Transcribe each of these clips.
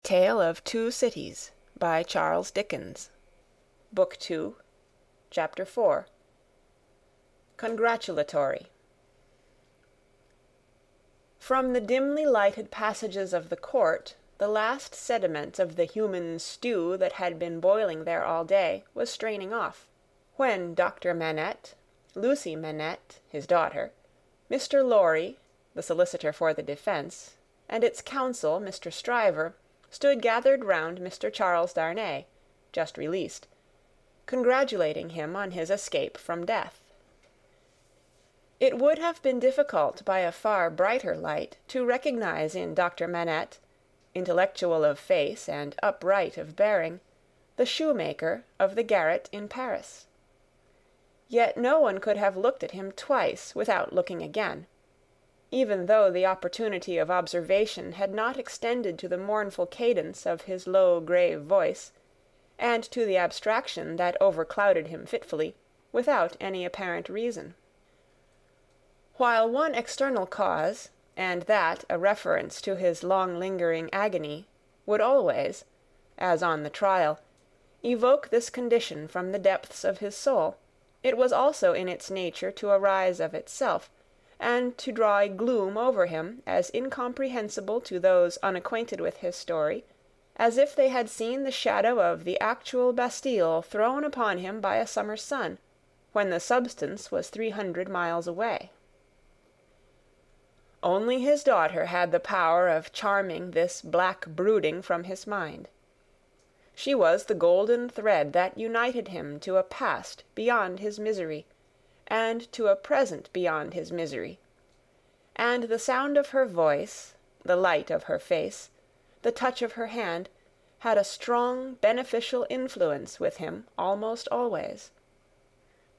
Tale of Two Cities by Charles Dickens. Book 2, Chapter 4. Congratulatory. From the dimly lighted passages of the court, the last sediment of the human stew that had been boiling there all day was straining off, when Doctor Manette, Lucie Manette, his daughter, Mr. Lorry, the solicitor for the defence, and its counsel, Mr. Stryver, stood gathered round Mr. Charles Darnay, just released, congratulating him on his escape from death. It would have been difficult by a far brighter light to recognize in Doctor Manette, intellectual of face and upright of bearing, the shoemaker of the garret in Paris. Yet no one could have looked at him twice without looking again, even though the opportunity of observation had not extended to the mournful cadence of his low grave voice, and to the abstraction that overclouded him fitfully, without any apparent reason. While one external cause, and that a reference to his long-lingering agony, would always, as on the trial, evoke this condition from the depths of his soul, it was also in its nature to arise of itself, and to draw a gloom over him as incomprehensible to those unacquainted with his story, as if they had seen the shadow of the actual Bastille thrown upon him by a summer sun, when the substance was 300 miles away. Only his daughter had the power of charming this black brooding from his mind. She was the golden thread that united him to a past beyond his misery, and to a present beyond his misery, and the sound of her voice, the light of her face, the touch of her hand, had a strong beneficial influence with him almost always.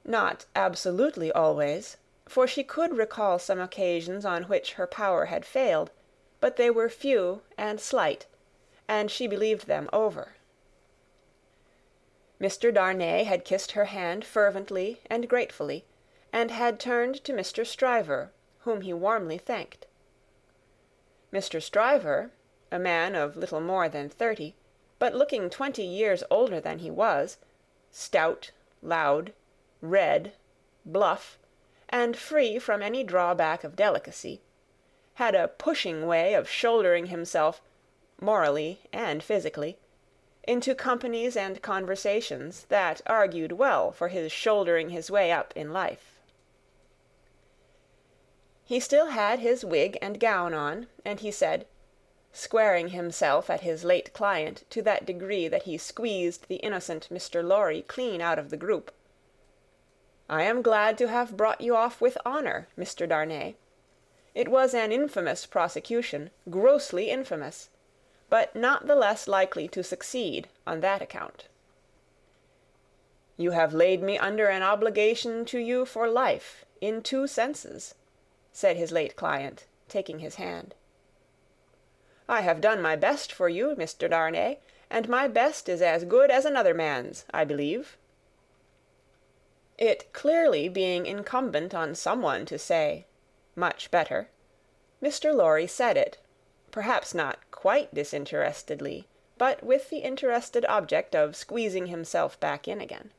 Not absolutely always, for she could recall some occasions on which her power had failed, but they were few and slight, and she believed them over. Mr. Darnay had kissed her hand fervently and gratefully, and had turned to Mr. Stryver, whom he warmly thanked. Mr. Stryver, a man of little more than 30, but looking 20 years older than he was, stout, loud, red, bluff, and free from any drawback of delicacy, had a pushing way of shouldering himself, morally and physically, into companies and conversations that argued well for his shouldering his way up in life. He still had his wig and gown on, and he said, squaring himself at his late client to that degree that he squeezed the innocent Mr. Lorry clean out of the group, "I am glad to have brought you off with honour, Mr. Darnay. It was an infamous prosecution, grossly infamous, but not the less likely to succeed on that account." "You have laid me under an obligation to you for life, in 2 senses," said his late client, taking his hand. "I have done my best for you, Mr. Darnay, and my best is as good as another man's, I believe." It clearly being incumbent on some one to say, "Much better," Mr. Lorry said it, perhaps not quite disinterestedly, but with the interested object of squeezing himself back in again.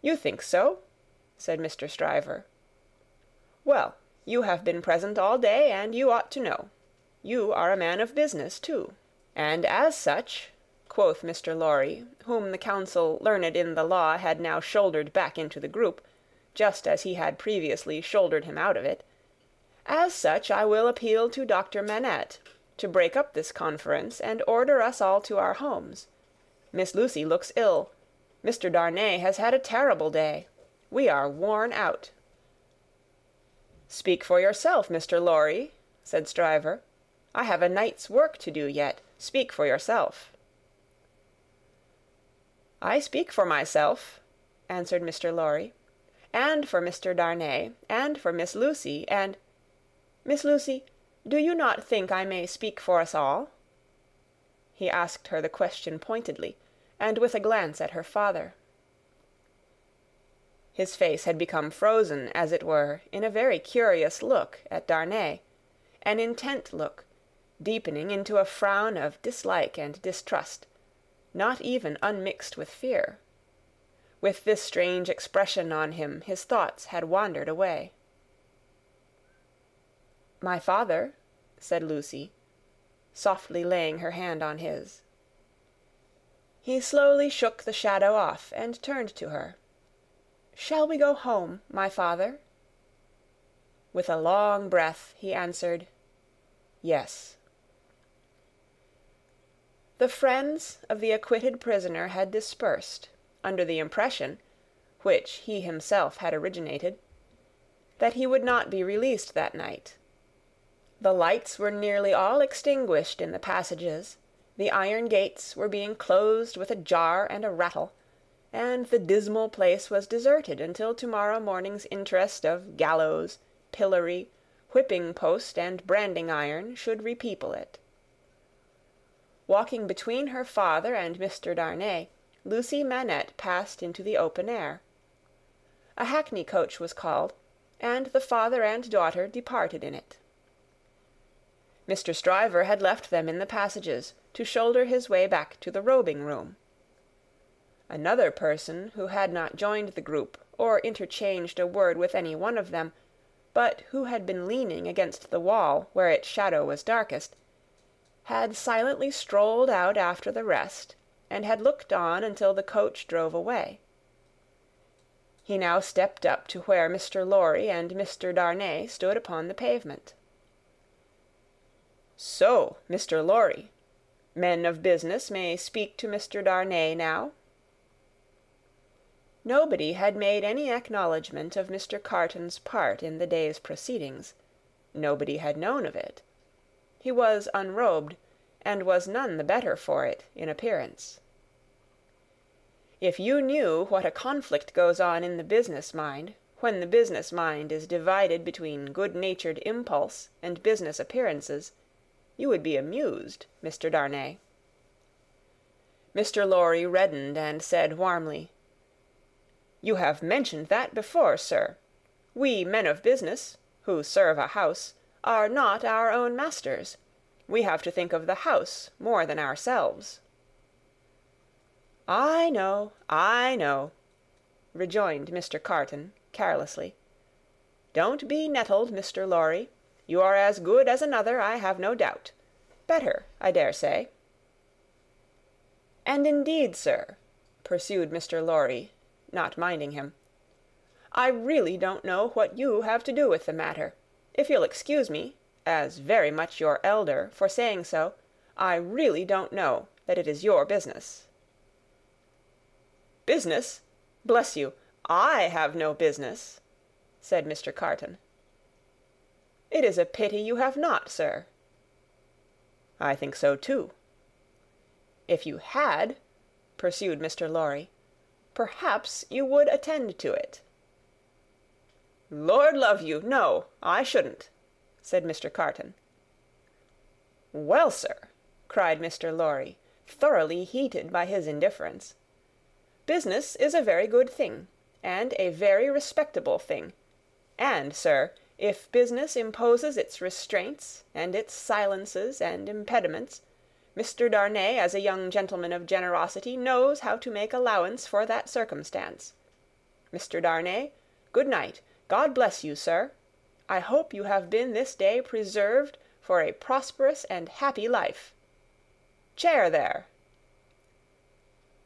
"You think so?" said Mr. Stryver. "Well, you have been present all day, and you ought to know. You are a man of business, too. And as such," quoth Mr. Lorry, whom the counsel learned in the law had now shouldered back into the group, just as he had previously shouldered him out of it, "as such I will appeal to Doctor Manette, to break up this conference and order us all to our homes. Miss Lucie looks ill. Mr. Darnay has had a terrible day. We are worn out." "Speak for yourself, Mr. Lorry," said Stryver. "I have a night's work to do yet. Speak for yourself." "I speak for myself," answered Mr. Lorry, "and for Mr. Darnay, and for Miss Lucie, and... Miss Lucie, do you not think I may speak for us all?" He asked her the question pointedly, and with a glance at her father. His face had become frozen, as it were, in a very curious look at Darnay, an intent look, deepening into a frown of dislike and distrust, not even unmixed with fear. With this strange expression on him, his thoughts had wandered away. "My father," said Lucie, softly laying her hand on his. He slowly shook the shadow off and turned to her. "Shall we go home, my father?" With a long breath he answered, "Yes." The friends of the acquitted prisoner had dispersed, under the impression, which he himself had originated, that he would not be released that night. The lights were nearly all extinguished in the passages, the iron gates were being closed with a jar and a rattle, and the dismal place was deserted until tomorrow morning's interest of gallows, pillory, whipping post, and branding iron should repeople it. Walking between her father and Mr. Darnay, Lucie Manette passed into the open air. A hackney coach was called, and the father and daughter departed in it. Mr. Stryver had left them in the passages, to shoulder his way back to the robing-room. Another person who had not joined the group, or interchanged a word with any one of them, but who had been leaning against the wall where its shadow was darkest, had silently strolled out after the rest, and had looked on until the coach drove away. He now stepped up to where Mr. Lorry and Mr. Darnay stood upon the pavement. "So, Mr. Lorry, men of business may speak to Mr. Darnay now?" Nobody had made any acknowledgment of Mr. Carton's part in the day's proceedings. Nobody had known of it. He was unrobed, and was none the better for it in appearance. If you knew what a conflict goes on in the business mind, when the business mind is divided between good-natured impulse and business appearances, you would be amused, Mr. Darnay. Mr. Lorry reddened and said warmly, "You have mentioned that before, sir. We men of business, who serve a house, are not our own masters. We have to think of the house more than ourselves." "I know, rejoined Mr. Carton, carelessly. "Don't be nettled, Mr. Lorry. You are as good as another, I have no doubt. Better, I dare say." "And indeed, sir," pursued Mr. Lorry, not minding him, "I really don't know what you have to do with the matter. If you'll excuse me, as very much your elder, for saying so, I really don't know that it is your business." "Business? Bless you, I have no business," said Mr. Carton. "It is a pity you have not, sir." "I think so too." "If you had," pursued Mr. Lorry, "perhaps you would attend to it." "Lord love you, no, I shouldn't," said Mr. Carton. "Well, sir," cried Mr. Lorry, thoroughly heated by his indifference, "business is a very good thing, and a very respectable thing, and, sir, if business imposes its restraints, and its silences and impediments, Mr. Darnay, as a young gentleman of generosity, knows how to make allowance for that circumstance. Mr. Darnay, good night. God bless you, sir. I hope you have been this day preserved for a prosperous and happy life. Chair there!"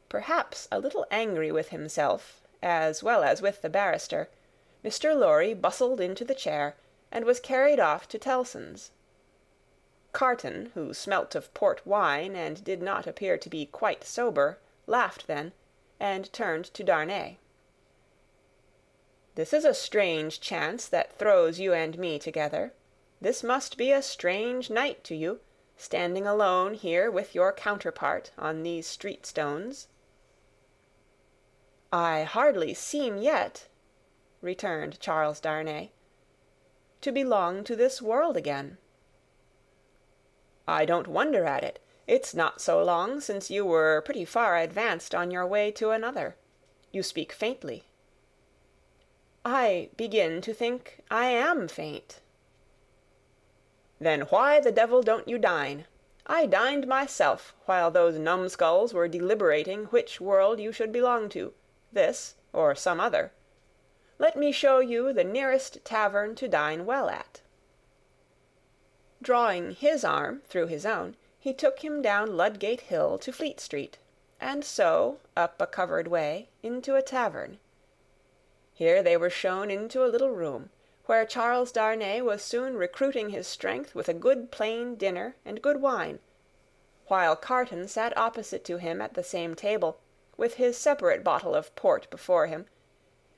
Perhaps a little angry with himself, as well as with the barrister, Mr. Lorry bustled into the chair, and was carried off to Tellson's. Carton, who smelt of port wine, and did not appear to be quite sober, laughed then, and turned to Darnay. "This is a strange chance that throws you and me together. This must be a strange night to you, standing alone here with your counterpart on these street stones." "I hardly seem yet," returned Charles Darnay, "to belong to this world again." "I don't wonder at it. It's not so long since you were pretty far advanced on your way to another. You speak faintly." "I begin to think I am faint." Then why the devil don't you dine? I dined myself while those numbskulls were deliberating which world you should belong to, this or some other. Let me show you the nearest tavern to dine well at." Drawing his arm through his own, he took him down Ludgate Hill to Fleet Street, and so up a covered way into a tavern. Here they were shown into a little room, where Charles Darnay was soon recruiting his strength with a good plain dinner and good wine, while Carton sat opposite to him at the same table, with his separate bottle of port before him,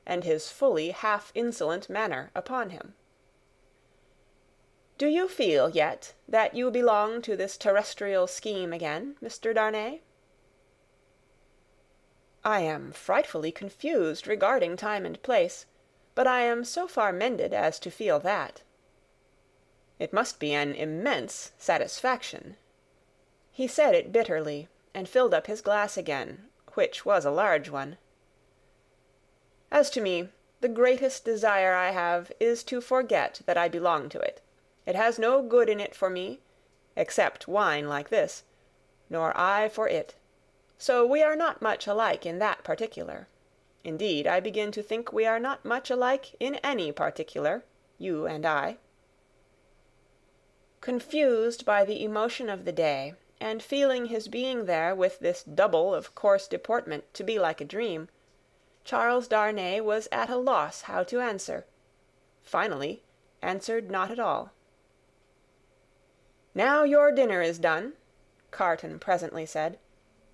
and his fully half-insolent manner upon him. "Do you feel yet that you belong to this terrestrial scheme again, Mr. Darnay?" "I am frightfully confused regarding time and place, but I am so far mended as to feel that." "It must be an immense satisfaction." He said it bitterly, and filled up his glass again, which was a large one. "As to me, the greatest desire I have is to forget that I belong to it. It has no good in it for me, except wine like this, nor I for it. So we are not much alike in that particular. Indeed, I begin to think we are not much alike in any particular, you and I." Confused by the emotion of the day, and feeling his being there with this double of coarse deportment to be like a dream, Charles Darnay was at a loss how to answer. Finally, answered not at all. "Now your dinner is done," Carton presently said.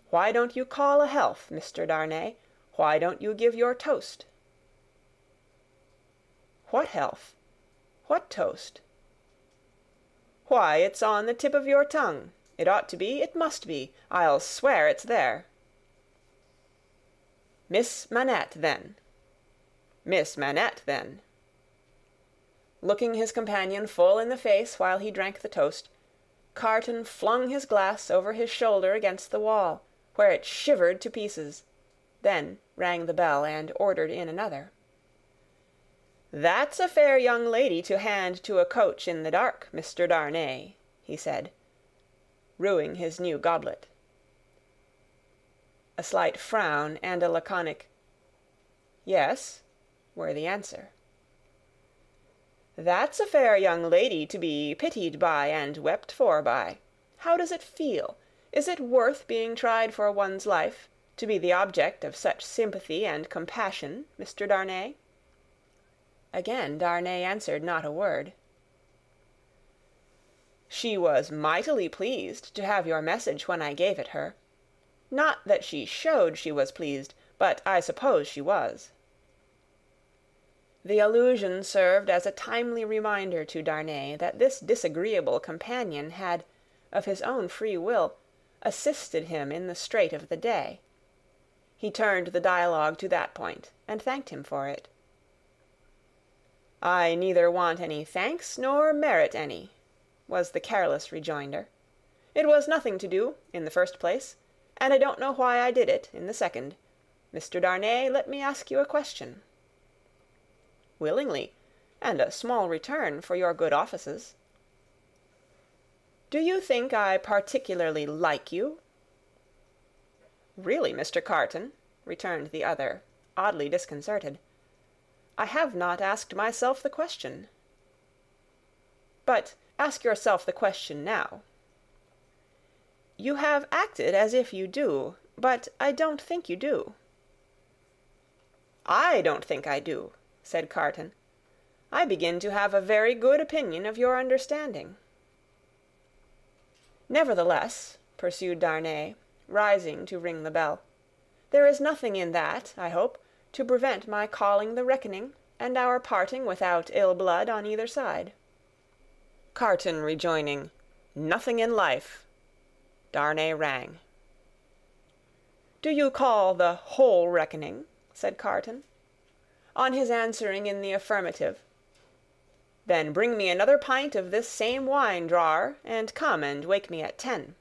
"Why don't you call a health, Mr. Darnay? Why don't you give your toast?" "What health? What toast?" "Why, it's on the tip of your tongue. It ought to be, it must be. I'll swear it's there." "Miss Manette, then." "Miss Manette, then." Looking his companion full in the face while he drank the toast, Carton flung his glass over his shoulder against the wall, where it shivered to pieces, then rang the bell and ordered in another. "That's a fair young lady to hand to a coach in the dark, Mr. Darnay," he said, ruing his new goblet. A slight frown and a laconic "Yes," were the answer. "That's a fair young lady to be pitied by and wept for by. How does it feel? Is it worth being tried for one's life, to be the object of such sympathy and compassion, Mr. Darnay?" Again Darnay answered not a word. "She was mightily pleased to have your message when I gave it her. Not that she showed she was pleased, but I suppose she was." The allusion served as a timely reminder to Darnay that this disagreeable companion had, of his own free will, assisted him in the strait of the day. He turned the dialogue to that point, and thanked him for it. "I neither want any thanks nor merit any," was the careless rejoinder. "It was nothing to do, in the first place, and I don't know why I did it, in the second. Mr. Darnay, let me ask you a question." "Willingly, and a small return for your good offices." "Do you think I particularly like you?" "Really, Mr. Carton," returned the other, oddly disconcerted, "I have not asked myself the question." "But ask yourself the question now." "You have acted as if you do, but I don't think you do." "I don't think I do," said Carton. "I begin to have a very good opinion of your understanding." "Nevertheless," pursued Darnay, rising to ring the bell, "there is nothing in that, I hope, to prevent my calling the reckoning, and our parting without ill blood on either side." Carton rejoining, "Nothing in life," Darnay rang. "Do you call the whole reckoning?" said Carton. On his answering in the affirmative, "Then bring me another pint of this same wine, drawer, and come and wake me at 10.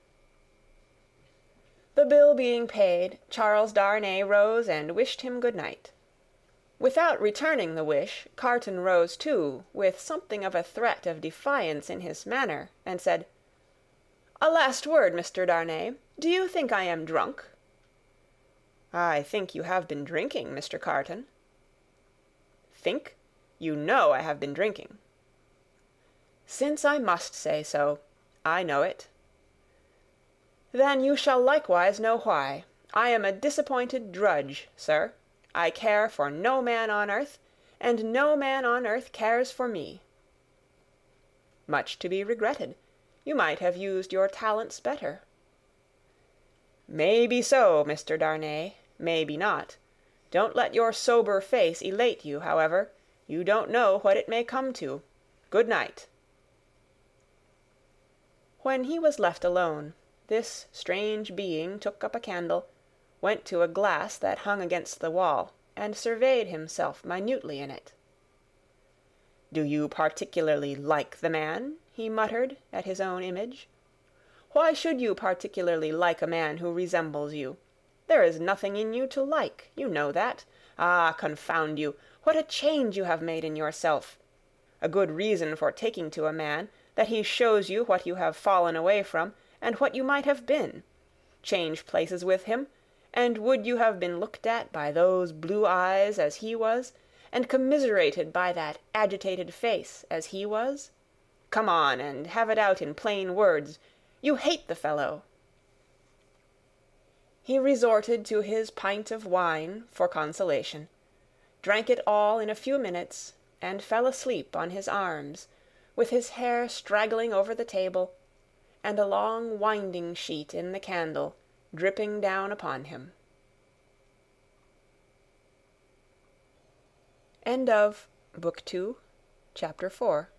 The bill being paid, Charles Darnay rose and wished him good night. Without returning the wish, Carton rose too, with something of a threat of defiance in his manner, and said, "A last word, Mr. Darnay. Do you think I am drunk?" "I think you have been drinking, Mr. Carton." "Think? You know I have been drinking." "Since I must say so, I know it." "Then you shall likewise know why. I am a disappointed drudge, sir. I care for no man on earth, and no man on earth cares for me." "Much to be regretted. You might have used your talents better." "May be so, Mr. Darnay, may be not. Don't let your sober face elate you, however. You don't know what it may come to. Good night." When he was left alone, this strange being took up a candle, went to a glass that hung against the wall, and surveyed himself minutely in it. "Do you particularly like the man?" he muttered at his own image. "Why should you particularly like a man who resembles you? There is nothing in you to like, you know that. Ah, confound you, what a change you have made in yourself! A good reason for taking to a man, that he shows you what you have fallen away from, and what you might have been. Change places with him, and would you have been looked at by those blue eyes as he was, and commiserated by that agitated face as he was? Come on, and have it out in plain words. You hate the fellow." He resorted to his pint of wine for consolation, drank it all in a few minutes, and fell asleep on his arms, with his hair straggling over the table, and a long winding sheet in the candle dripping down upon him. End of Book 2, Chapter 4.